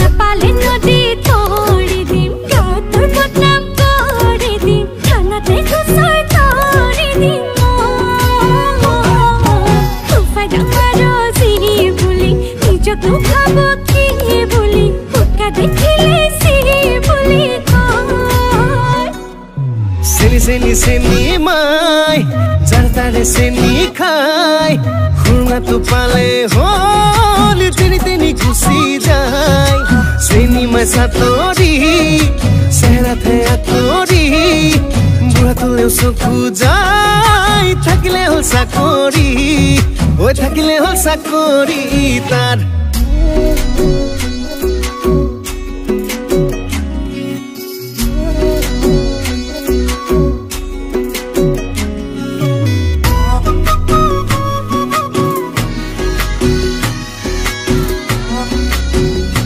নাপালে নদী তৰি দিম তোৰ বদনাম কৰি দিম থানাতে গোচৰ তৰি দিম তোফাই ডাঙৰ যি বুলি নিজক ভাব কি বুলি উকা দেখিলে চি বুলি কয় চেনি চেনি চেনি মাই যাৰ তাৰে চেনি খাই খুৰঙাটো পালে হ'ল তেনি তেনি গুচি যায় চেনি মাই চাতৰি চেহেৰাতে আঁতৰি বুঢ়াটোলেও চকু যায় থাকিলে হ'ল চাকৰি ঐ থাকিলে হ'ল চাকৰি তাৰ